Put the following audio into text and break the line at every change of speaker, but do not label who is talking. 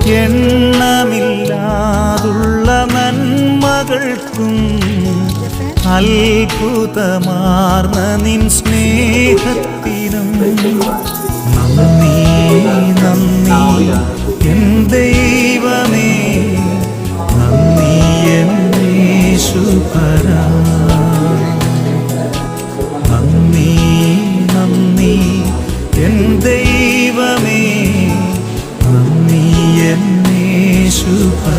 എണ്ണമില്ലാതുള്ള നന്മകൾക്കും അത്ഭുതമാർന്ന നിൻ സ്നേഹത്തിനും നന്ദി നന്ദി എൻ ദൈവമേ, നന്ദി എൻ യേശുപരാ. നന്ദി നന്ദി എൻ ദൈവമേ, നന്ദി എൻ യേശുപരാ.